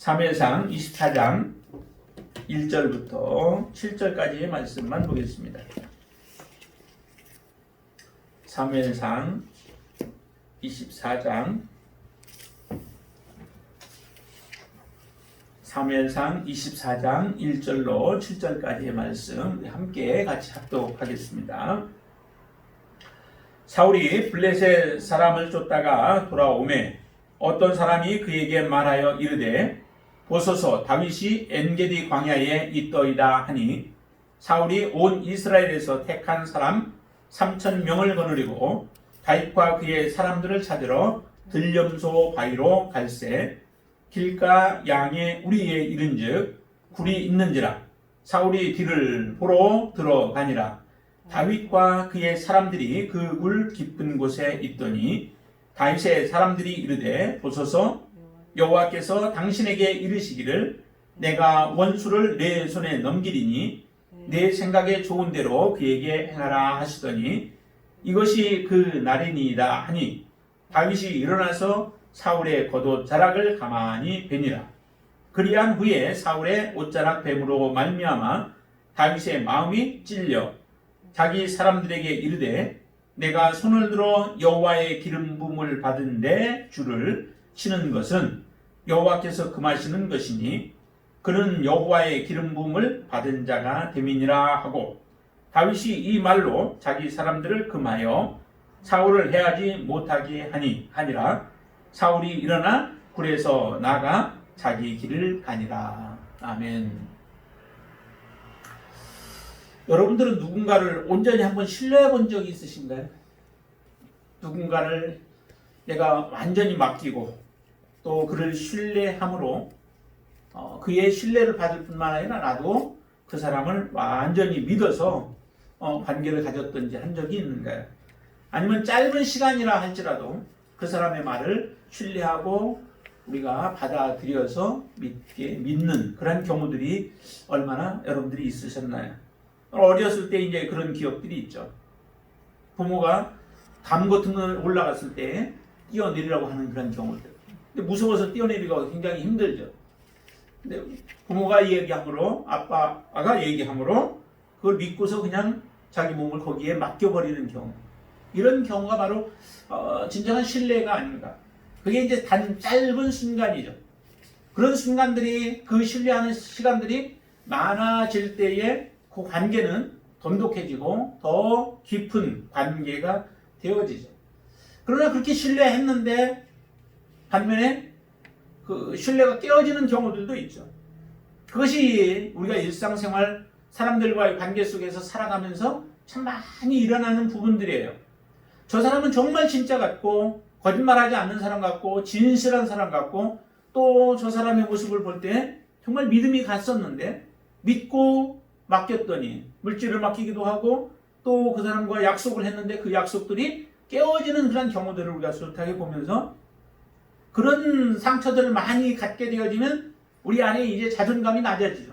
사무엘상 24장 1절부터 7절까지의 말씀만 보겠습니다. 사무엘상 24장 1절로 7절까지의 말씀 함께 같이 합독하겠습니다. 사울이 블레셋 사람을 쫓다가 돌아오매 어떤 사람이 그에게 말하여 이르되 보소서 다윗이 엔게디 광야에 있더이다 하니 사울이 온 이스라엘에서 택한 사람 3,000명을 거느리고 다윗과 그의 사람들을 찾으러 들염소 바위로 갈새 길가 양의 우리에 이른즉 굴이 있는지라 사울이 뒤를 보러 들어가니라 다윗과 그의 사람들이 그 굴 깊은 곳에 있더니 다윗의 사람들이 이르되 보소서 여호와께서 당신에게 이르시기를 내가 원수를 내 손에 넘기리니 내 생각에 좋은 대로 그에게 행하라 하시더니 이것이 그 날이니이다 하니 다윗이 일어나서 사울의 겉옷 자락을 가만히 베니라. 그리한 후에 사울의 옷자락 뱀으로 말미암아 다윗의 마음이 찔려 자기 사람들에게 이르되 내가 손을 들어 여호와의 기름 부음을 받은 내 줄을 치는 것은 여호와께서 금하시는 것이니 그는 여호와의 기름 부음을 받은 자가 됨이니라 하고 다윗이 이 말로 자기 사람들을 금하여 사울을 해하지 못하게 하니라. 사울이 일어나 굴에서 나가 자기 길을 가니라. 아멘. 여러분들은 누군가를 온전히 한번 신뢰해 본 적이 있으신가요? 누군가를 내가 완전히 맡기고 또 그를 신뢰함으로 그의 신뢰를 받을 뿐만 아니라 나도 그 사람을 완전히 믿어서 관계를 가졌던지 한 적이 있는가요? 아니면 짧은 시간이라 할지라도 그 사람의 말을 신뢰하고 우리가 받아들여서 믿는 그런 경우들이 얼마나 여러분들이 있으셨나요? 어렸을 때 이제 그런 기억들이 있죠. 부모가 담 같은 걸 올라갔을 때 뛰어내리라고 하는 그런 경우들. 근데 무서워서 뛰어내리기가 굉장히 힘들죠. 근데 부모가 얘기함으로 아빠가 얘기함으로 그걸 믿고서 그냥 자기 몸을 거기에 맡겨버리는 경우. 이런 경우가 바로 진정한 신뢰가 아닌가. 그게 이제 짧은 순간이죠. 그런 순간들이 그 신뢰하는 시간들이 많아질 때에 그 관계는 돈독해지고 더 깊은 관계가 되어지죠. 그러나 그렇게 신뢰했는데 반면에 그 신뢰가 깨어지는 경우들도 있죠. 그것이 우리가 일상생활 사람들과의 관계 속에서 살아가면서 참 많이 일어나는 부분들이에요. 저 사람은 정말 진짜 같고 거짓말하지 않는 사람 같고 진실한 사람 같고 또 저 사람의 모습을 볼 때 정말 믿음이 갔었는데 믿고 맡겼더니 물질을 맡기기도 하고 또 그 사람과 약속을 했는데 그 약속들이 깨어지는 그런 경우들을 우리가 숱하게 보면서 그런 상처들을 많이 갖게 되어지면 우리 안에 이제 자존감이 낮아지죠.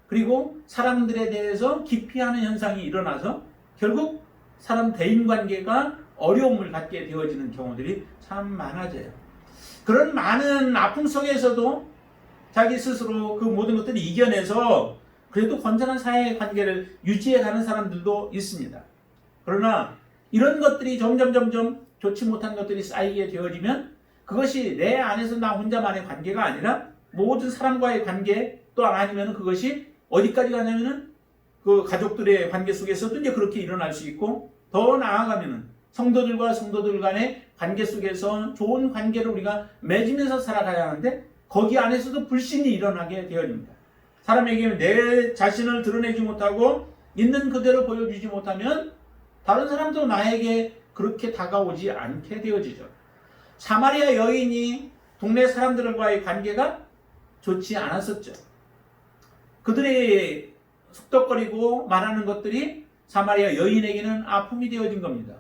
그리고 사람들에 대해서 기피하는 현상이 일어나서 결국 사람 대인관계가 어려움을 갖게 되어지는 경우들이 참 많아져요. 그런 많은 아픔 속에서도 자기 스스로 그 모든 것들을 이겨내서 그래도 건전한 사회관계를 유지해가는 사람들도 있습니다. 그러나 이런 것들이 점점 좋지 못한 것들이 쌓이게 되어지면 그것이 내 안에서 나 혼자만의 관계가 아니라 모든 사람과의 관계 또 아니면 그것이 어디까지 가냐면은 그 가족들의 관계 속에서도 이제 그렇게 일어날 수 있고 더 나아가면은 성도들과 성도들 간의 관계 속에서 좋은 관계를 우리가 맺으면서 살아가야 하는데 거기 안에서도 불신이 일어나게 되어집니다. 사람에게 내 자신을 드러내지 못하고 있는 그대로 보여주지 못하면 다른 사람도 나에게 그렇게 다가오지 않게 되어지죠. 사마리아 여인이 동네 사람들과의 관계가 좋지 않았었죠. 그들의 속덕거리고 말하는 것들이 사마리아 여인에게는 아픔이 되어진 겁니다.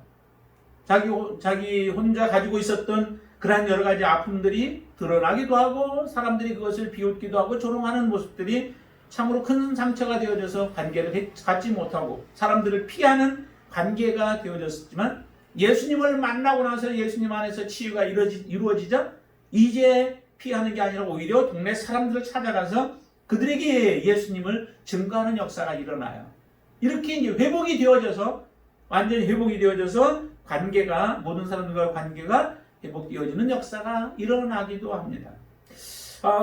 자기 혼자 가지고 있었던 그러한 여러 가지 아픔들이 드러나기도 하고 사람들이 그것을 비웃기도 하고 조롱하는 모습들이 참으로 큰 상처가 되어져서 관계를 갖지 못하고 사람들을 피하는 관계가 되어졌지만 예수님을 만나고 나서 예수님 안에서 치유가 이루어지자 이제 피하는 게 아니라 오히려 동네 사람들을 찾아가서 그들에게 예수님을 증거하는 역사가 일어나요. 이렇게 이제 회복이 되어져서 완전히 회복이 되어져서 관계가 모든 사람들과의 관계가 회복되어지는 역사가 일어나기도 합니다.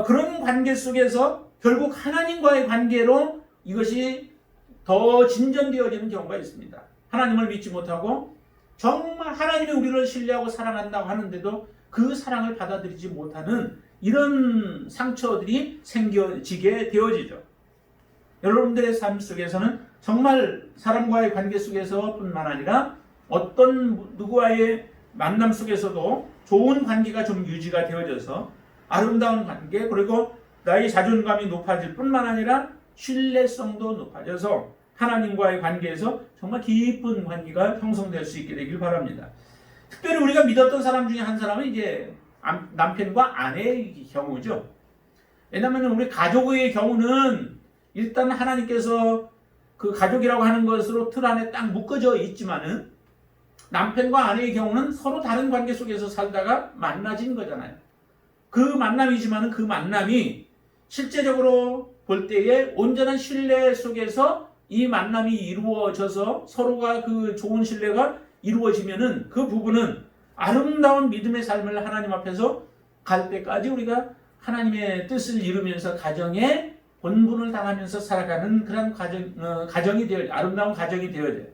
그런 관계 속에서 결국 하나님과의 관계로 이것이 더 진전되어지는 경우가 있습니다. 하나님을 믿지 못하고 정말 하나님이 우리를 신뢰하고 사랑한다고 하는데도 그 사랑을 받아들이지 못하는 이런 상처들이 생겨지게 되어지죠. 여러분들의 삶 속에서는 정말 사람과의 관계 속에서 뿐만 아니라 어떤 누구와의 만남 속에서도 좋은 관계가 좀 유지가 되어져서 아름다운 관계, 그리고 나의 자존감이 높아질 뿐만 아니라 신뢰성도 높아져서 하나님과의 관계에서 정말 깊은 관계가 형성될 수 있게 되길 바랍니다. 특별히 우리가 믿었던 사람 중에 한 사람은 이제 남편과 아내의 경우죠. 왜냐하면 우리 가족의 경우는 일단 하나님께서 그 가족이라고 하는 것으로 틀 안에 딱 묶어져 있지만은 남편과 아내의 경우는 서로 다른 관계 속에서 살다가 만나진 거잖아요. 그 만남이지만은 그 만남이 실제적으로 볼 때에 온전한 신뢰 속에서 이 만남이 이루어져서 서로가 그 좋은 신뢰가 이루어지면은 그 부분은 아름다운 믿음의 삶을 하나님 앞에서 갈 때까지 우리가 하나님의 뜻을 이루면서 가정에 본분을 당하면서 살아가는 그런 가정이 되어 아름다운 가정이 되어야 돼요.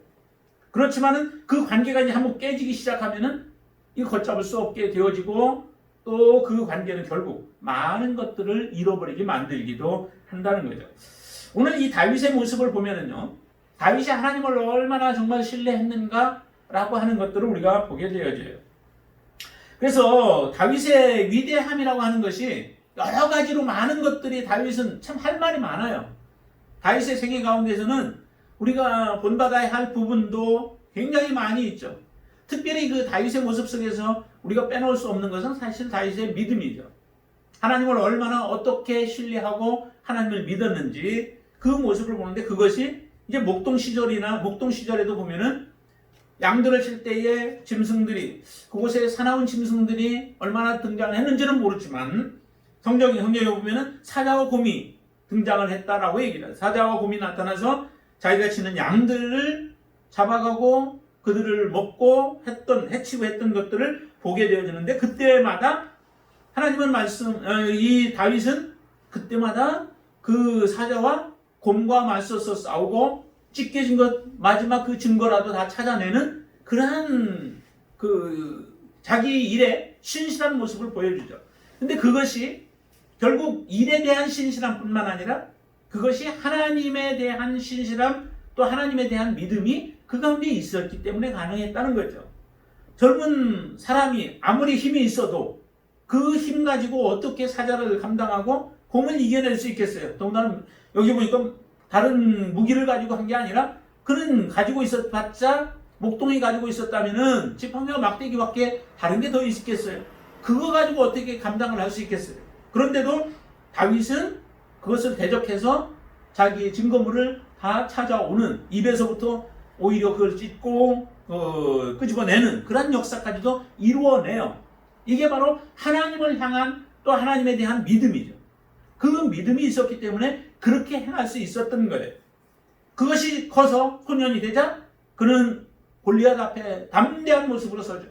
그렇지만은 그 관계가 이제 한번 깨지기 시작하면은 이 걷잡을 수 없게 되어지고 또 그 관계는 결국 많은 것들을 잃어버리게 만들기도 한다는 거죠. 오늘 이 다윗의 모습을 보면은요, 다윗이 하나님을 얼마나 정말 신뢰했는가라고 하는 것들을 우리가 보게 되어져요. 그래서 다윗의 위대함이라고 하는 것이 여러 가지로 많은 것들이 다윗은 참 할 말이 많아요. 다윗의 생애 가운데서는 우리가 본받아야 할 부분도 굉장히 많이 있죠. 특별히 그 다윗의 모습 속에서 우리가 빼놓을 수 없는 것은 사실 다윗의 믿음이죠. 하나님을 얼마나 어떻게 신뢰하고 하나님을 믿었는지 그 모습을 보는데, 그것이 이제 목동 시절에도 보면은 양들을 칠 때에 짐승들이, 그곳에 사나운 짐승들이 얼마나 등장을 했는지는 모르지만 성경에 보면은 사자와 곰이 등장을 했다라고 얘기를 해요. 사자와 곰이 나타나서 자기가 치는 양들을 잡아가고 그들을 먹고 해치고 했던 것들을 보게 되어지는데, 그때마다 하나님은 이 다윗은 그때마다 그 사자와 곰과 맞서서 싸우고 찢겨진 것 마지막 그 증거라도 다 찾아내는 그러한 그 자기 일에 신실한 모습을 보여주죠. 근데 그것이 결국 일에 대한 신실함뿐만 아니라 그것이 하나님에 대한 신실함, 또 하나님에 대한 믿음이 그 가운데 있었기 때문에 가능했다는 거죠. 젊은 사람이 아무리 힘이 있어도 그 힘 가지고 어떻게 사자를 감당하고 곰을 이겨낼 수 있겠어요? 더군다나 여기 보니까 다른 무기를 가지고 한 게 아니라 그는 가지고 있었봤자 목동이 가지고 있었다면은 지팡이와 막대기밖에 다른 게 더 있겠어요? 그거 가지고 어떻게 감당을 할 수 있겠어요? 그런데도 다윗은 그것을 대적해서 자기의 증거물을 다 찾아오는, 입에서부터 오히려 그걸 찢고 끄집어내는 그런 역사까지도 이루어내요. 이게 바로 하나님을 향한 또 하나님에 대한 믿음이죠. 그 믿음이 있었기 때문에 그렇게 행할 수 있었던 거예요. 그것이 커서 소년이 되자 그는 골리앗 앞에 담대한 모습으로 서죠.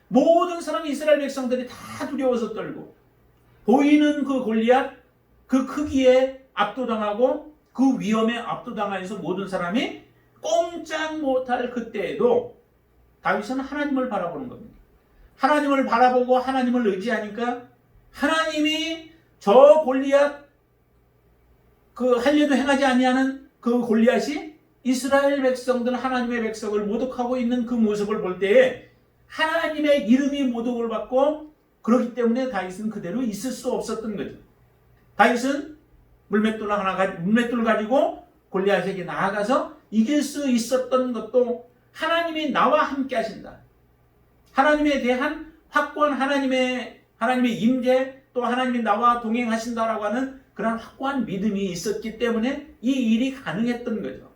모든 사람이, 이스라엘 백성들이 다 두려워서 떨고, 보이는 그 골리앗 그 크기에 압도당하고 그 위험에 압도당하여서 모든 사람이 꼼짝 못할 그때에도 다윗은 하나님을 바라보는 겁니다. 하나님을 바라보고 하나님을 의지하니까 하나님이 저 골리앗, 그 할례도 행하지 아니하는 그 골리앗이 이스라엘 백성들, 하나님의 백성을 모독하고 있는 그 모습을 볼 때에 하나님의 이름이 모독을 받고, 그렇기 때문에 다윗은 그대로 있을 수 없었던 거죠. 다윗은 물맷돌을 가지고 골리앗에게 나아가서 이길 수 있었던 것도 하나님이 나와 함께 하신다, 하나님에 대한 확고한 하나님의 임재, 또 하나님이 나와 동행하신다라고 하는 그런 확고한 믿음이 있었기 때문에 이 일이 가능했던 거죠.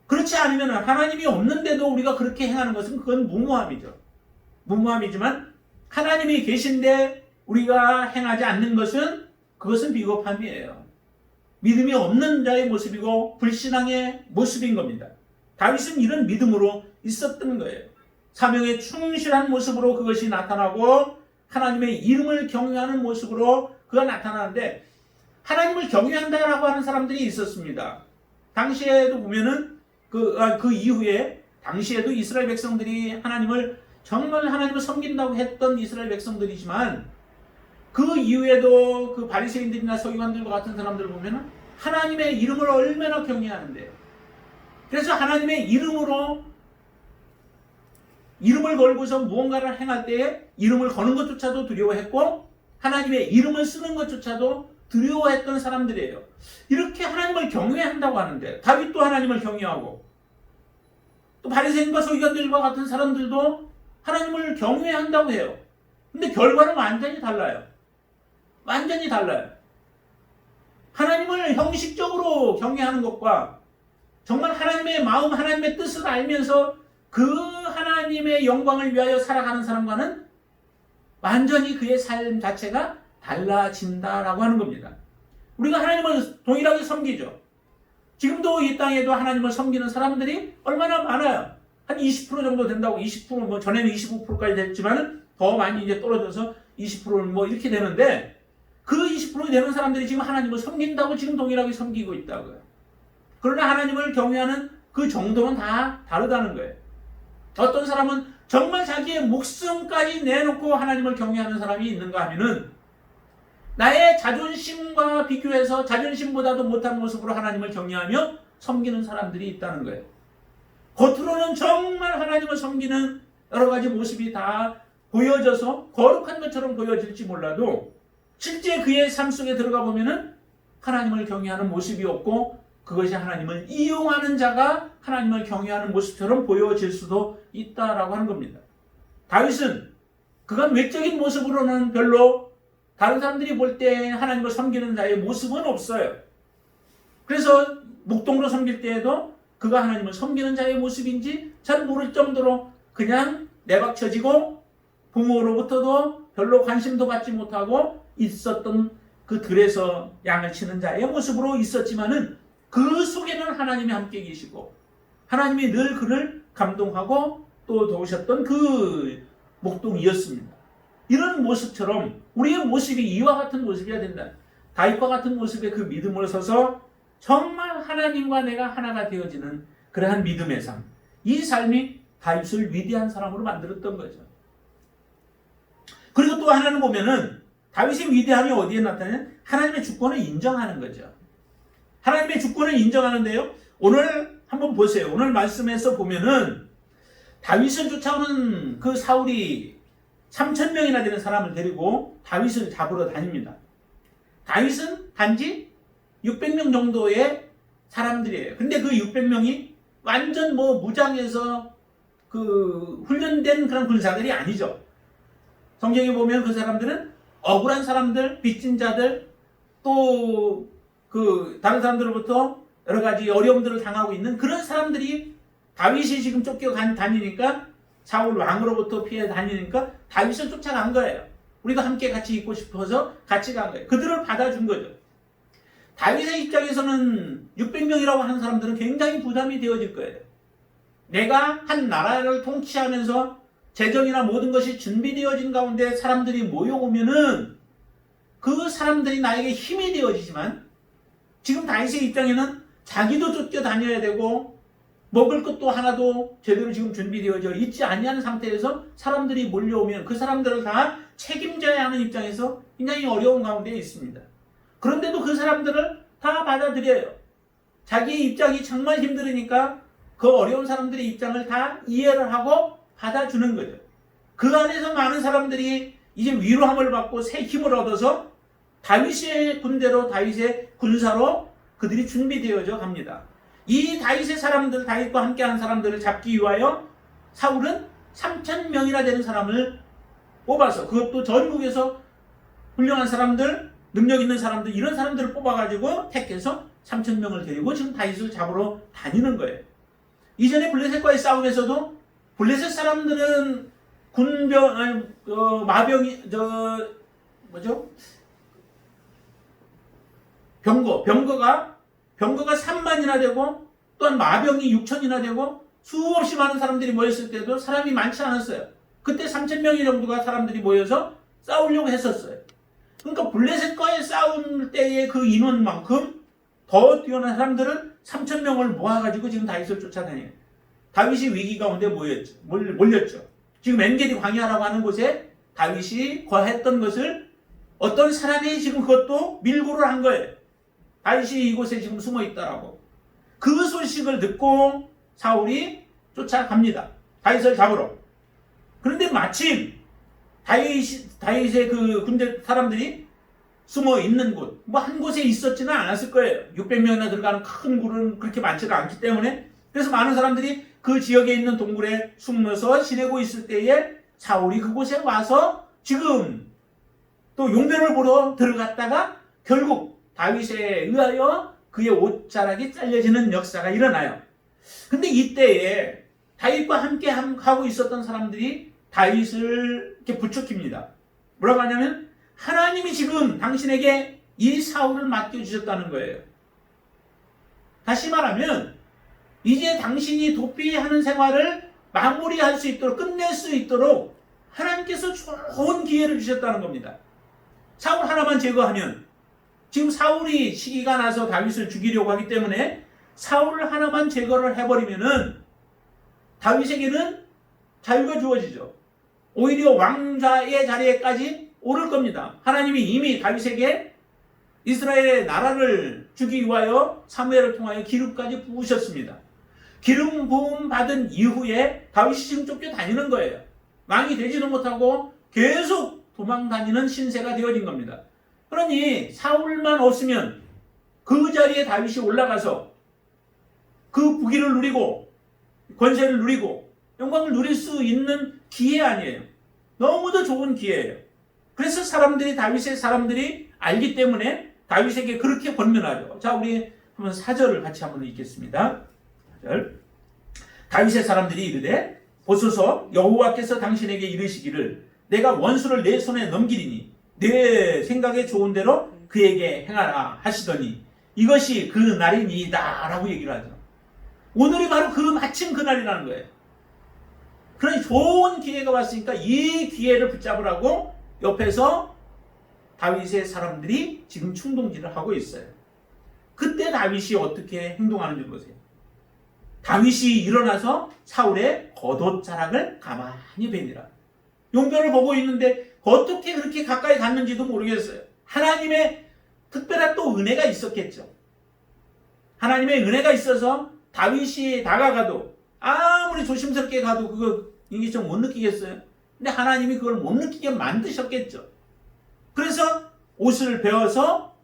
그렇지 않으면 하나님이 없는데도 우리가 그렇게 행하는 것은 그건 무모함이죠. 무모함이지만 하나님이 계신데 우리가 행하지 않는 것은 그것은 비겁함이에요. 믿음이 없는 자의 모습이고 불신앙의 모습인 겁니다. 다윗은 이런 믿음으로 있었던 거예요. 사명에 충실한 모습으로 그것이 나타나고 하나님의 이름을 경외하는 모습으로 그가 나타나는데, 하나님을 경외한다라고 하는 사람들이 있었습니다. 당시에도 보면은 그 이후에 당시에도 이스라엘 백성들이 정말 하나님을 섬긴다고 했던 이스라엘 백성들이지만, 그 이후에도 그 바리새인들이나 서기관들과 같은 사람들을 보면은 하나님의 이름을 얼마나 경외하는데, 그래서 하나님의 이름을 걸고서 무언가를 행할 때에 이름을 거는 것조차도 두려워했고 하나님의 이름을 쓰는 것조차도 두려워했던 사람들이에요. 이렇게 하나님을 경외한다고 하는데, 다윗도 하나님을 경외하고 또 바리새인과 서기관들과 같은 사람들도 하나님을 경외한다고 해요. 근데 결과는 완전히 달라요. 완전히 달라요. 하나님을 형식적으로 경외하는 것과 정말 하나님의 마음, 하나님의 뜻을 알면서 그 하나님의 영광을 위하여 살아가는 사람과는 완전히 그의 삶 자체가 달라진다라고 하는 겁니다. 우리가 하나님을 동일하게 섬기죠. 지금도 이 땅에도 하나님을 섬기는 사람들이 얼마나 많아요. 한 20% 정도 된다고, 20%, 뭐 전에는 25%까지 됐지만 더 많이 이제 떨어져서 20%는 뭐 이렇게 되는데, 그 20% 되는 사람들이 지금 하나님을 섬긴다고 지금 동일하게 섬기고 있다고요. 그러나 하나님을 경외하는 그 정도는 다 다르다는 거예요. 어떤 사람은 정말 자기의 목숨까지 내놓고 하나님을 경외하는 사람이 있는가 하면은, 나의 자존심과 비교해서 자존심보다도 못한 모습으로 하나님을 경외하며 섬기는 사람들이 있다는 거예요. 겉으로는 정말 하나님을 섬기는 여러 가지 모습이 다 보여져서 거룩한 것처럼 보여질지 몰라도 실제 그의 삶 속에 들어가 보면은 하나님을 경외하는 모습이 없고, 그것이 하나님을 이용하는 자가 하나님을 경외하는 모습처럼 보여질 수도 있다라고 하는 겁니다. 다윗은 그가 외적인 모습으로는 별로 다른 사람들이 볼 때 하나님을 섬기는 자의 모습은 없어요. 그래서 목동으로 섬길 때에도 그가 하나님을 섬기는 자의 모습인지 잘 모를 정도로 그냥 내박쳐지고 부모로부터도 별로 관심도 받지 못하고 있었던 그 들에서 양을 치는 자의 모습으로 있었지만은, 그 속에는 하나님이 함께 계시고 하나님이 늘 그를 감동하고 또 도우셨던 그 목동이었습니다. 이런 모습처럼 우리의 모습이 이와 같은 모습이어야 된다. 다윗과 같은 모습의 그 믿음을 서서 정말 하나님과 내가 하나가 되어지는 그러한 믿음의 삶, 이 삶이 다윗을 위대한 사람으로 만들었던 거죠. 그리고 또 하나는 보면은 다윗의 위대함이 어디에 나타나냐? 하나님의 주권을 인정하는 거죠. 하나님의 주권을 인정하는데요, 오늘 한번 보세요. 오늘 말씀에서 보면은 다윗을 쫓아오는 그 사울이 3,000명이나 되는 사람을 데리고 다윗을 잡으러 다닙니다. 다윗은 단지 600명 정도의 사람들이에요. 근데 그 600명이 완전 무장해서 그 훈련된 그런 군사들이 아니죠. 성경에 보면 그 사람들은 억울한 사람들, 빚진 자들, 또 그 다른 사람들로부터 여러 가지 어려움들을 당하고 있는 그런 사람들이, 다윗이 지금 쫓겨 다니니까, 사울 왕으로부터 피해 다니니까 다윗을 쫓아간 거예요. 우리도 함께 같이 있고 싶어서 같이 간 거예요. 그들을 받아준 거죠. 다윗의 입장에서는 600명이라고 하는 사람들은 굉장히 부담이 되어질 거예요. 내가 한 나라를 통치하면서 재정이나 모든 것이 준비되어진 가운데 사람들이 모여오면은 그 사람들이 나에게 힘이 되어지지만, 지금 다윗의 입장에는 자기도 쫓겨다녀야 되고 먹을 것도 하나도 제대로 지금 준비되어져 있지 아니하는 상태에서 사람들이 몰려오면 그 사람들을 다 책임져야 하는 입장에서 굉장히 어려운 가운데 있습니다. 그런데도 그 사람들을 다 받아들여요. 자기의 입장이 정말 힘들으니까 그 어려운 사람들의 입장을 다 이해를 하고 받아주는 거죠. 그 안에서 많은 사람들이 이제 위로함을 받고 새 힘을 얻어서 다윗의 군대로, 다윗의 군사로 그들이 준비되어져 갑니다. 이 다윗의 사람들, 다윗과 함께한 사람들을 잡기 위하여 사울은 3,000명이나 되는 사람을 뽑아서, 그것도 전국에서 훌륭한 사람들, 능력 있는 사람들, 이런 사람들을 뽑아가지고 택해서 3,000명을 데리고 지금 다윗을 잡으러 다니는 거예요. 이전에 블레셋과의 싸움에서도 블레셋 사람들은 뭐죠? 병거가 3만이나 되고 또한 마병이 6천이나 되고 수없이 많은 사람들이 모였을 때도 사람이 많지 않았어요. 그때 3,000명이 정도가 사람들이 모여서 싸우려고 했었어요. 그러니까 블레셋과의 싸울 때의 그 인원만큼 더 뛰어난 사람들은 3,000명을 모아가지고 지금 다윗을 쫓아다녀요. 다윗이 위기 가운데 몰렸죠. 지금 엔게디 광야라고 하는 곳에 다윗이 거했던 것을 어떤 사람이 지금 그것도 밀고를 한 거예요. 다윗이 이곳에 지금 숨어 있다라고. 그 소식을 듣고 사울이 쫓아갑니다. 다윗을 잡으러. 그런데 마침 다윗의 그 군대 사람들이 숨어 있는 곳, 뭐 한 곳에 있었지는 않았을 거예요. 600명이나 들어가는 큰 굴은 그렇게 많지가 않기 때문에. 그래서 많은 사람들이 그 지역에 있는 동굴에 숨어서 지내고 있을 때에 사울이 그곳에 와서 지금 또 용변을 보러 들어갔다가 결국 다윗에 의하여 그의 옷자락이 잘려지는 역사가 일어나요. 근데 이때에 다윗과 함께 하고 있었던 사람들이 다윗을 이렇게 부추깁니다. 뭐라고 하냐면 하나님이 지금 당신에게 이 사울을 맡겨주셨다는 거예요. 다시 말하면 이제 당신이 도피하는 생활을 마무리할 수 있도록 끝낼 수 있도록 하나님께서 좋은 기회를 주셨다는 겁니다. 사울 하나만 제거하면 지금 사울이 시기가 나서 다윗을 죽이려고 하기 때문에 사울 하나만 제거를 해버리면은 다윗에게는 자유가 주어지죠. 오히려 왕좌의 자리에까지 오를 겁니다. 하나님이 이미 다윗에게 이스라엘의 나라를 주기 위하여 사무엘을 통하여 기름까지 부으셨습니다. 기름 부음 받은 이후에 다윗이 지금 쫓겨다니는 거예요. 왕이 되지도 못하고 계속 도망다니는 신세가 되어진 겁니다. 그러니 사울만 없으면 그 자리에 다윗이 올라가서 그 부귀를 누리고 권세를 누리고 영광을 누릴 수 있는 기회 아니에요. 너무도 좋은 기회예요. 그래서 다윗의 사람들이 알기 때문에 다윗에게 그렇게 권면하죠. 자, 우리 한번 4절을 같이 한번 읽겠습니다. 4절. 다윗의 사람들이 이르되 보소서 여호와께서 당신에게 이르시기를 내가 원수를 내 손에 넘기리니 내 생각에 좋은 대로 그에게 행하라 하시더니 이것이 그 날이니이다 라고 얘기를 하죠. 오늘이 바로 마침 그 날이라는 거예요. 그러니 좋은 기회가 왔으니까 이 기회를 붙잡으라고 옆에서 다윗의 사람들이 지금 충동질을 하고 있어요. 그때 다윗이 어떻게 행동하는지 보세요. 다윗이 일어나서 사울의 겉옷자락을 가만히 봅니다. 용변을 보고 있는데 어떻게 그렇게 가까이 갔는지도 모르겠어요. 하나님의 특별한 또 은혜가 있었겠죠. 하나님의 은혜가 있어서 다윗이 다가가도 아무리 조심스럽게 가도 이게 좀 못 느끼겠어요. 근데 하나님이 그걸 못 느끼게 만드셨겠죠. 그래서 옷을 베어서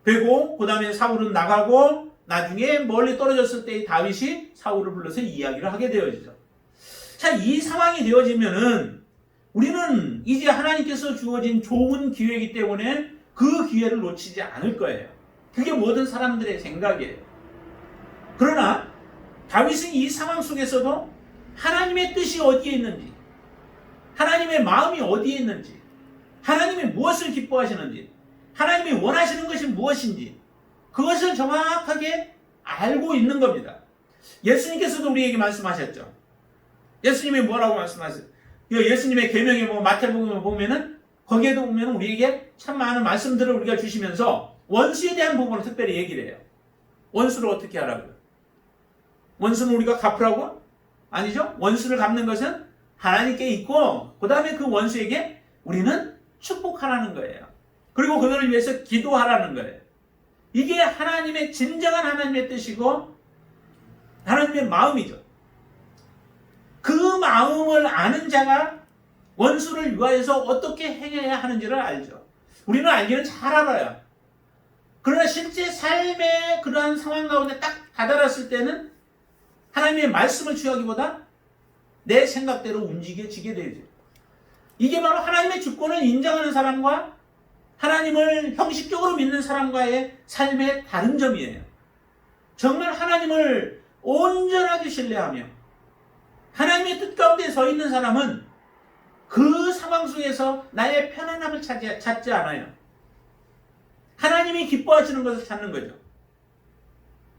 베고 그 다음에 사울은 나가고 나중에 멀리 떨어졌을 때 다윗이 사울을 불러서 이야기를 하게 되어지죠. 자, 이 상황이 되어지면은 우리는 이제 하나님께서 주어진 좋은 기회이기 때문에 그 기회를 놓치지 않을 거예요. 그게 모든 사람들의 생각이에요. 그러나 다윗은 이 상황 속에서도 하나님의 뜻이 어디에 있는지, 하나님의 마음이 어디에 있는지, 하나님이 무엇을 기뻐하시는지, 하나님이 원하시는 것이 무엇인지 그것을 정확하게 알고 있는 겁니다. 예수님께서도 우리에게 말씀하셨죠. 예수님이 뭐라고 말씀하셨어요? 예수님의 계명에 마태복음을 보면은 거기에도 보면 우리에게 참 많은 말씀들을 우리가 주시면서 원수에 대한 부분을 특별히 얘기를 해요. 원수를 어떻게 하라고요? 원수는 우리가 갚으라고? 아니죠. 원수를 갚는 것은 하나님께 있고 그 다음에 그 원수에게 우리는 축복하라는 거예요. 그리고 그들을 위해서 기도하라는 거예요. 이게 하나님의 진정한 하나님의 뜻이고 하나님의 마음이죠. 그 마음을 아는 자가 원수를 위하여서 어떻게 행해야 하는지를 알죠. 우리는 알기는 잘 알아요. 그러나 실제 삶의 그러한 상황 가운데 딱 다다랐을 때는 하나님의 말씀을 취하기보다 내 생각대로 움직여지게 되죠. 이게 바로 하나님의 주권을 인정하는 사람과 하나님을 형식적으로 믿는 사람과의 삶의 다른 점이에요. 정말 하나님을 온전하게 신뢰하며 하나님의 뜻 가운데 서 있는 사람은 그 상황 속에서 나의 편안함을 찾지 않아요. 하나님이 기뻐하시는 것을 찾는 거죠.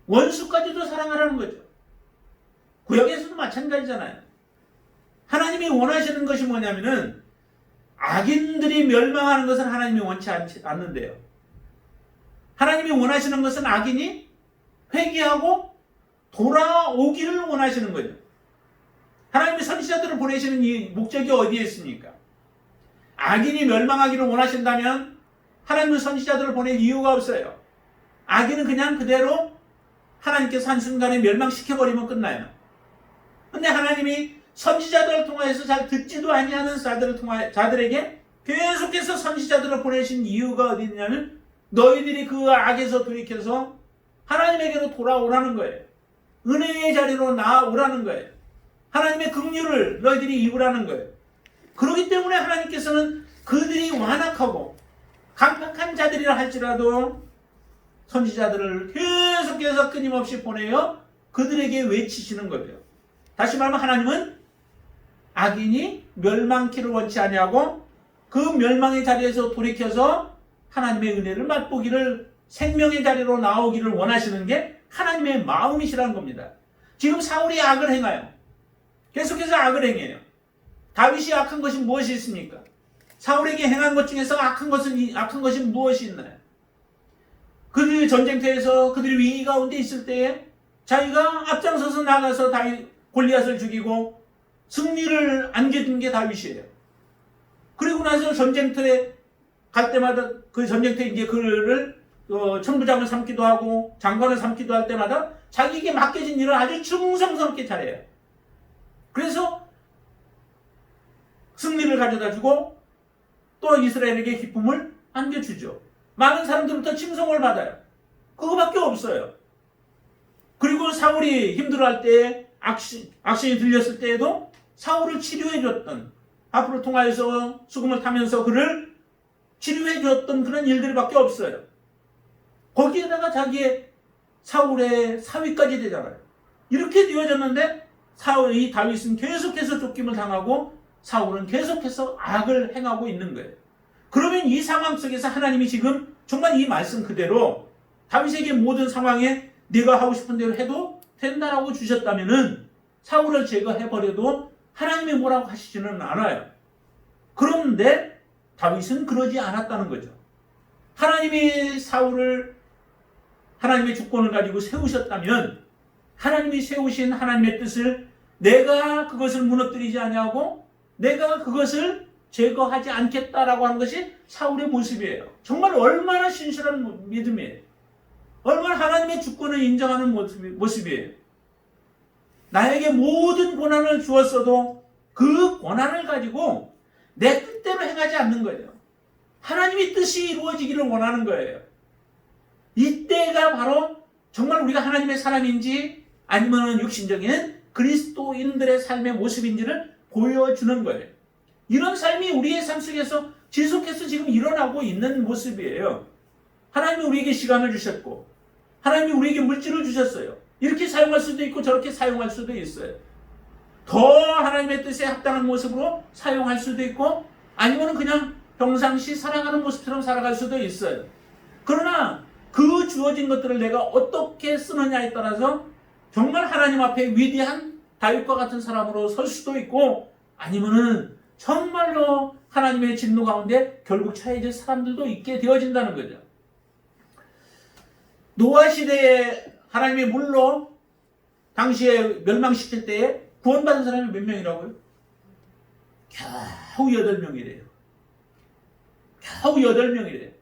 원수까지도 사랑하라는 거죠. 구약에서도 마찬가지잖아요. 하나님이 원하시는 것이 뭐냐면은 악인들이 멸망하는 것은 하나님이 원치 않는데요. 하나님이 원하시는 것은 악인이 회개하고 돌아오기를 원하시는 거죠. 하나님이 선지자들을 보내시는 이 목적이 어디에 있습니까? 악인이 멸망하기를 원하신다면 하나님은 선지자들을 보낼 이유가 없어요. 악인은 그냥 그대로 하나님께서 한순간에 멸망시켜버리면 끝나요. 근데 하나님이 선지자들을 통하여서 잘 듣지도 아니하는 자들에게 계속해서 선지자들을 보내신 이유가 어디 있냐면 너희들이 그 악에서 돌이켜서 하나님에게로 돌아오라는 거예요. 은혜의 자리로 나아오라는 거예요. 하나님의 긍휼을 너희들이 입으라는 거예요. 그렇기 때문에 하나님께서는 그들이 완악하고 강팍한 자들이라 할지라도 선지자들을 계속해서 끊임없이 보내어 그들에게 외치시는 거죠. 다시 말하면 하나님은 악인이 멸망키를 원치 아니하고 그 멸망의 자리에서 돌이켜서 하나님의 은혜를 맛보기를 생명의 자리로 나오기를 원하시는 게 하나님의 마음이시라는 겁니다. 지금 사울이 악을 행하여 계속해서 악을 행해요. 다윗이 악한 것이 무엇이 있습니까? 사울에게 행한 것 중에서 악한 것이 무엇이 있나요? 그들이 전쟁터에서 그들이 위기 가운데 있을 때에 자기가 앞장서서 나가서 골리앗을 죽이고 승리를 안겨준 게 다윗이에요. 그리고 나서 전쟁터에 갈 때마다 그 전쟁터에 이제 그를 천부장을 삼기도 하고 장관을 삼기도 할 때마다 자기에게 맡겨진 일을 아주 충성스럽게 잘해요. 그래서 승리를 가져다 주고 또 이스라엘에게 기쁨을 안겨주죠. 많은 사람들부터 칭송을 받아요. 그거밖에 없어요. 그리고 사울이 힘들어할 때 악신이 들렸을 때에도 사울을 치료해줬던, 앞으로 통하여서 수금을 타면서 그를 치료해줬던 그런 일들밖에 없어요. 거기에다가 자기의 사울의 사위까지 되잖아요. 이렇게 되어졌는데 이 다윗은 계속해서 쫓김을 당하고 사울은 계속해서 악을 행하고 있는 거예요. 그러면 이 상황 속에서 하나님이 지금 정말 이 말씀 그대로 다윗에게 모든 상황에 네가 하고 싶은 대로 해도 된다라고 주셨다면은 사울을 제거해버려도 하나님이 뭐라고 하시지는 않아요. 그런데 다윗은 그러지 않았다는 거죠. 하나님이 사울을 하나님의 주권을 가지고 세우셨다면 하나님이 세우신 하나님의 뜻을 내가 그것을 무너뜨리지 아니하고 내가 그것을 제거하지 않겠다라고 하는 것이 사울의 모습이에요. 정말 얼마나 신실한 믿음이에요. 얼마나 하나님의 주권을 인정하는 모습이에요. 나에게 모든 고난을 주었어도 그 고난을 가지고 내 뜻대로 행하지 않는 거예요. 하나님의 뜻이 이루어지기를 원하는 거예요. 이때가 바로 정말 우리가 하나님의 사람인지 아니면 육신적인 그리스도인들의 삶의 모습인지를 보여주는 거예요. 이런 삶이 우리의 삶 속에서 지속해서 지금 일어나고 있는 모습이에요. 하나님이 우리에게 시간을 주셨고 하나님이 우리에게 물질을 주셨어요. 이렇게 사용할 수도 있고 저렇게 사용할 수도 있어요. 더 하나님의 뜻에 합당한 모습으로 사용할 수도 있고 아니면 그냥 평상시 살아가는 모습처럼 살아갈 수도 있어요. 그러나 그 주어진 것들을 내가 어떻게 쓰느냐에 따라서 정말 하나님 앞에 위대한 다윗과 같은 사람으로 설 수도 있고 아니면은 정말로 하나님의 진노 가운데 결국 처해질 사람들도 있게 되어진다는 거죠. 노아 시대에 하나님의 물로 당시에 멸망시킬 때에 구원받은 사람이 몇 명이라고요? 겨우 8명이래요. 겨우 8명이래요.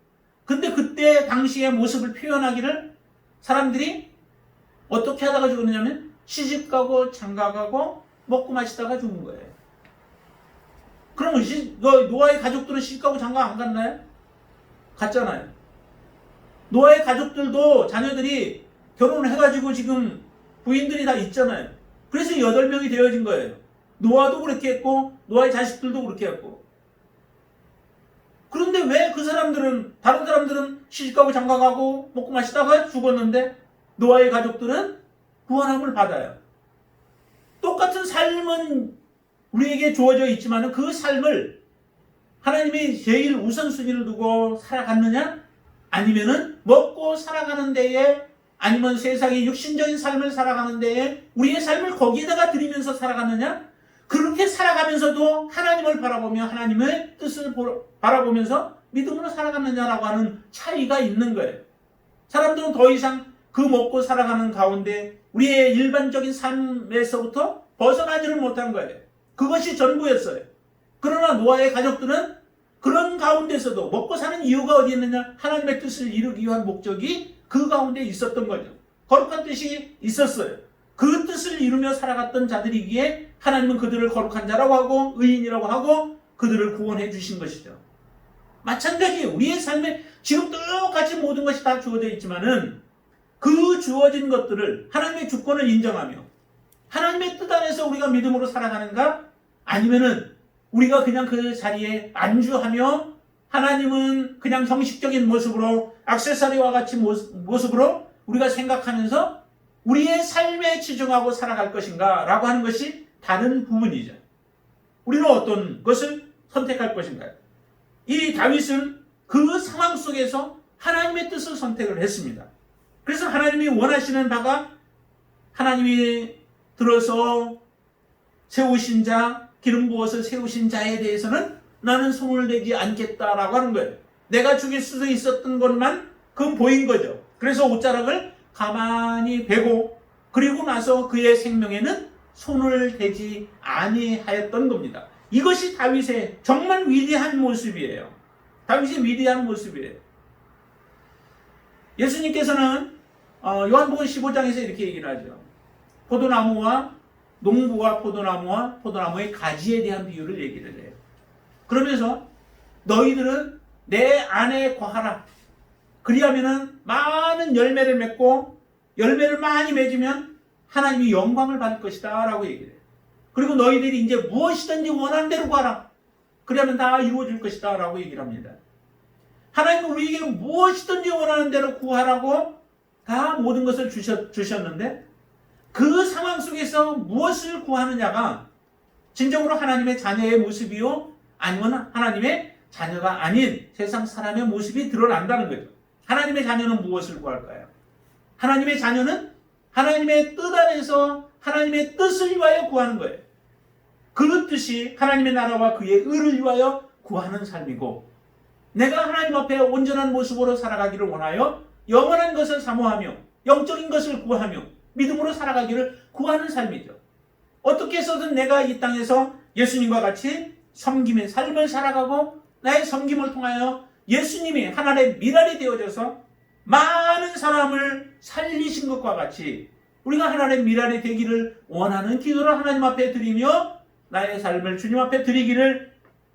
근데 그때 당시의 모습을 표현하기를 사람들이 어떻게 하다가 죽었느냐면 시집가고 장가가고 먹고 마시다가 죽은 거예요. 그러면 노아의 가족들은 시집가고 장가 안 갔나요? 갔잖아요. 노아의 가족들도 자녀들이 결혼을 해가지고 지금 부인들이 다 있잖아요. 그래서 8명이 되어진 거예요. 노아도 그렇게 했고 노아의 자식들도 그렇게 했고. 그런데 왜 그 사람들은 다른 사람들은 시집가고 장가가고 먹고 마시다가 죽었는데 노아의 가족들은 구원함을 받아요. 똑같은 삶은 우리에게 주어져 있지만 그 삶을 하나님이 제일 우선순위를 두고 살아갔느냐? 아니면은 먹고 살아가는 데에, 아니면 세상의 육신적인 삶을 살아가는 데에 우리의 삶을 거기에다가 드리면서 살아갔느냐? 그렇게 살아가면서도 하나님을 바라보며 하나님의 뜻을 바라보면서 믿음으로 살아갔느냐라고 하는 차이가 있는 거예요. 사람들은 더 이상 그 먹고 살아가는 가운데 우리의 일반적인 삶에서부터 벗어나지를 못한 거예요. 그것이 전부였어요. 그러나 노아의 가족들은 그런 가운데서도 먹고 사는 이유가 어디 있느냐? 하나님의 뜻을 이루기 위한 목적이 그 가운데 있었던 거죠. 거룩한 뜻이 있었어요. 그 뜻을 이루며 살아갔던 자들이기에 하나님은 그들을 거룩한 자라고 하고 의인이라고 하고 그들을 구원해 주신 것이죠. 마찬가지 우리의 삶에 지금 똑같이 모든 것이 다 주어져 있지만은 그 주어진 것들을 하나님의 주권을 인정하며 하나님의 뜻 안에서 우리가 믿음으로 살아가는가? 아니면은 우리가 그냥 그 자리에 안주하며 하나님은 그냥 형식적인 모습으로 액세서리와 같이 모습으로 우리가 생각하면서 우리의 삶에 치중하고 살아갈 것인가 라고 하는 것이 다른 부분이죠. 우리는 어떤 것을 선택할 것인가요? 이 다윗은 그 상황 속에서 하나님의 뜻을 선택을 했습니다. 그래서 하나님이 원하시는 바가 하나님이 들어서 세우신 자, 기름 부어서 세우신 자에 대해서는 나는 손을 대지 않겠다라고 하는 거예요. 내가 죽일 수도 있었던 것만 그건 보인 거죠. 그래서 옷자락을 가만히 베고 그리고 나서 그의 생명에는 손을 대지 아니하였던 겁니다. 이것이 다윗의 정말 위대한 모습이에요. 다윗의 위대한 모습이에요. 예수님께서는 요한복음 15장에서 이렇게 얘기를 하죠. 포도나무와 농부와 포도나무와 포도나무의 가지에 대한 비유를 얘기를 해요. 그러면서 너희들은 내 안에 거하라. 그리하면은 많은 열매를 맺고 열매를 많이 맺으면 하나님이 영광을 받을 것이다 라고 얘기를 해요. 그리고 너희들이 이제 무엇이든지 원하는 대로 구하라. 그러면 다 이루어질 것이다 라고 얘기를 합니다. 하나님은 우리에게 무엇이든지 원하는 대로 구하라고 다 모든 것을 주셨는데 그 상황 속에서 무엇을 구하느냐가 진정으로 하나님의 자녀의 모습이요 아니면 하나님의 자녀가 아닌 세상 사람의 모습이 드러난다는 거죠. 하나님의 자녀는 무엇을 구할까요? 하나님의 자녀는 하나님의 뜻 안에서 하나님의 뜻을 위하여 구하는 거예요. 그 뜻이 하나님의 나라와 그의 의를 위하여 구하는 삶이고 내가 하나님 앞에 온전한 모습으로 살아가기를 원하여 영원한 것을 사모하며 영적인 것을 구하며 믿음으로 살아가기를 구하는 삶이죠. 어떻게 해서든 내가 이 땅에서 예수님과 같이 섬김의 삶을 살아가고 나의 섬김을 통하여 예수님이 하나님의 미랄이 되어져서 많은 사람을 살리신 것과 같이 우리가 하나님의 미랄이 되기를 원하는 기도를 하나님 앞에 드리며 나의 삶을 주님 앞에 드리기를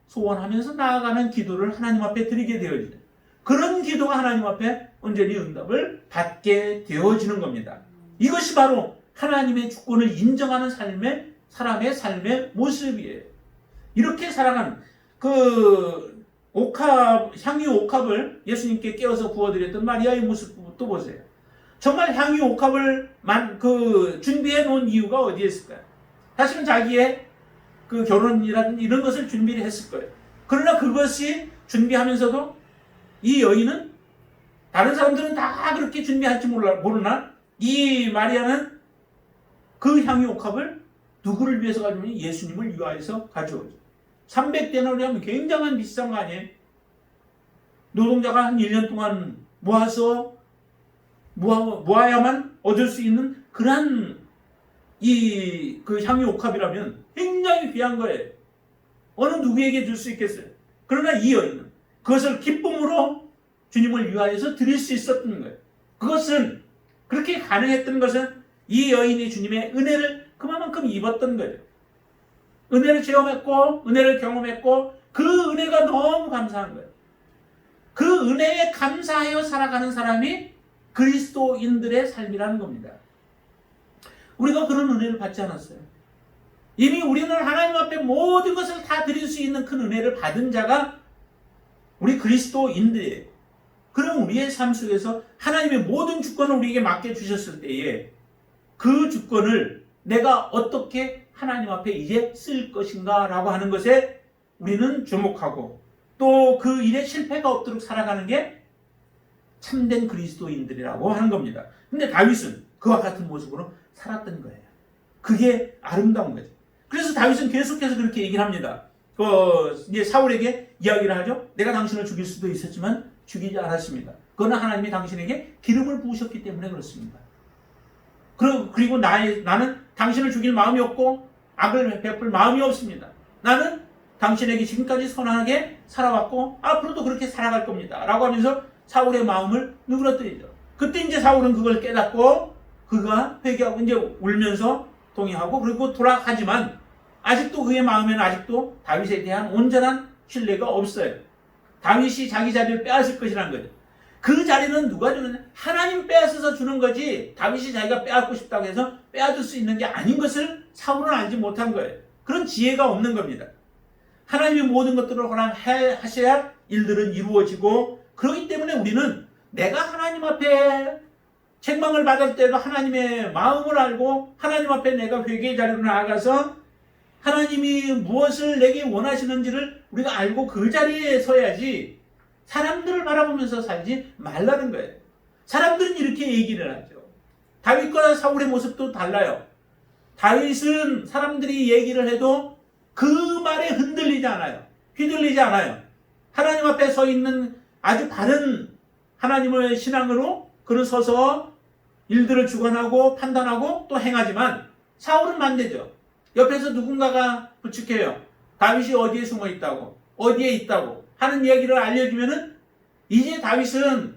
소원하면서 나아가는 기도를 하나님 앞에 드리게 되어지는 그런 기도가 하나님 앞에 온전히 응답을 받게 되어지는 겁니다. 이것이 바로 하나님의 주권을 인정하는 사람의 삶의 모습이에요. 이렇게 살아가는 그 향유 옥합을 예수님께 깨워서 부어드렸던 마리아의 모습도 보세요. 정말 향유 옥합을 준비해 놓은 이유가 어디에 있을까요? 사실은 자기의 그 결혼이라든지 이런 것을 준비를 했을 거예요. 그러나 그것이 준비하면서도 이 여인은 다른 사람들은 다 그렇게 준비할지 모르나 이 마리아는 그 향유 옥합을 누구를 위해서 가져오니 예수님을 위하여서 가져오죠. 300데나리 하면 굉장한 비싼 거 아니에요? 노동자가 한 1년 동안 모아야만 얻을 수 있는 그런 그 향유 옥합이라면 굉장히 귀한 거예요. 어느 누구에게 줄 수 있겠어요? 그러나 이 여인은 그것을 기쁨으로 주님을 위하여서 드릴 수 있었던 거예요. 그것은 그렇게 가능했던 것은 이 여인이 주님의 은혜를 그만큼 입었던 거예요. 은혜를 체험했고 은혜를 경험했고 그 은혜가 너무 감사한 거예요. 그 은혜에 감사하여 살아가는 사람이 그리스도인들의 삶이라는 겁니다. 우리가 그런 은혜를 받지 않았어요. 이미 우리는 하나님 앞에 모든 것을 다 드릴 수 있는 큰 은혜를 받은 자가 우리 그리스도인들이에요. 그럼 우리의 삶 속에서 하나님의 모든 주권을 우리에게 맡겨주셨을 때에 그 주권을 내가 어떻게 하나님 앞에 이제 쓸 것인가 라고 하는 것에 우리는 주목하고 또 그 일에 실패가 없도록 살아가는 게 참된 그리스도인들이라고 하는 겁니다. 근데 다윗은 그와 같은 모습으로 살았던 거예요. 그게 아름다운 거죠. 그래서 다윗은 계속해서 그렇게 얘기를 합니다. 이제 사울에게 이야기를 하죠. 내가 당신을 죽일 수도 있었지만 죽이지 않았습니다. 그러나 하나님이 당신에게 기름을 부으셨기 때문에 그렇습니다. 그리고 나는 당신을 죽일 마음이 없고 악을 베풀 마음이 없습니다. 나는 당신에게 지금까지 선하게 살아왔고 앞으로도 그렇게 살아갈 겁니다. 라고 하면서 사울의 마음을 누그러뜨리죠. 그때 이제 사울은 그걸 깨닫고 그가 회개하고 이제 울면서 동의하고 그리고 돌아가지만 아직도 그의 마음에는 아직도 다윗에 대한 온전한 신뢰가 없어요. 다윗이 자기 자리를 빼앗을 것이라는 거죠. 그 자리는 누가 주느냐? 하나님 빼앗아서 주는 거지 다윗이 자기가 빼앗고 싶다고 해서 빼앗을 수 있는 게 아닌 것을 사울은 알지 못한 거예요. 그런 지혜가 없는 겁니다. 하나님이 모든 것들을 허락하셔야 일들은 이루어지고 그렇기 때문에 우리는 내가 하나님 앞에 책망을 받을 때도 하나님의 마음을 알고 하나님 앞에 내가 회개의 자리로 나아가서 하나님이 무엇을 내게 원하시는지를 우리가 알고 그 자리에 서야지 사람들을 바라보면서 살지 말라는 거예요. 사람들은 이렇게 얘기를 하죠. 다윗과 사울의 모습도 달라요. 다윗은 사람들이 얘기를 해도 그 말에 흔들리지 않아요. 휘둘리지 않아요. 하나님 앞에 서 있는 아주 바른 하나님의 신앙으로 그를 서서 일들을 주관하고 판단하고 또 행하지만 사울은 반대죠. 옆에서 누군가가 부축해요. 다윗이 어디에 숨어 있다고 어디에 있다고 하는 이야기를 알려주면은 이제 다윗은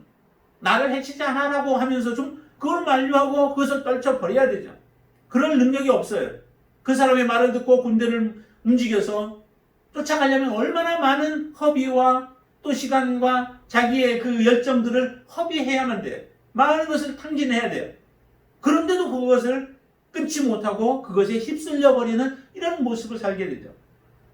나를 해치지 않아라고 하면서 좀 그걸 만류하고 그것을 떨쳐버려야 되죠. 그럴 능력이 없어요. 그 사람의 말을 듣고 군대를 움직여서 쫓아가려면 얼마나 많은 허비와 또 시간과 자기의 그 열정들을 허비해야만 돼요. 많은 것을 탕진해야 돼요. 그런데도 그것을 끊지 못하고 그것에 휩쓸려 버리는 이런 모습을 살게 되죠.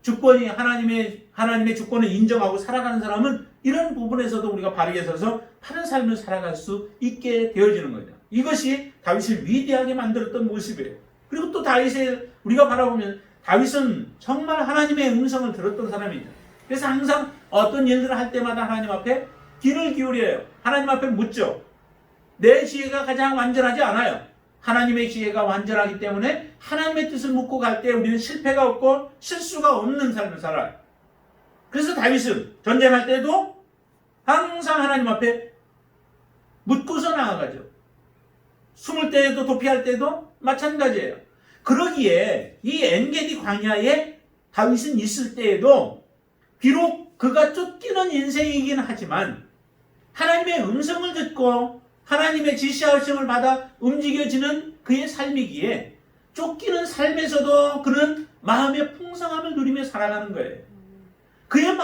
주권이 하나님의 주권을 인정하고 살아가는 사람은 이런 부분에서도 우리가 바르게 서서 바른 삶을 살아갈 수 있게 되어지는 거죠. 이것이 다윗을 위대하게 만들었던 모습이에요. 그리고 또 다윗을 우리가 바라보면 다윗은 정말 하나님의 음성을 들었던 사람이죠. 그래서 항상 어떤 일들을 할 때마다 하나님 앞에 귀를 기울여요. 하나님 앞에 묻죠. 내 지혜가 가장 완전하지 않아요. 하나님의 지혜가 완전하기 때문에 하나님의 뜻을 묻고 갈 때 우리는 실패가 없고 실수가 없는 삶을 살아요. 그래서 다윗은 전쟁할 때도 항상 하나님 앞에 묻고서 나아가죠. 숨을 때에도 도피할 때도 마찬가지예요. 그러기에 이 엔게디 광야에 다윗은 있을 때에도 비록 그가 쫓기는 인생이긴 하지만 하나님의 음성을 듣고 하나님의 지시하심을 받아 움직여지는 그의 삶이기에 쫓기는 삶에서도 그는 마음의 풍성함을 누리며 살아가는 거예요. 그의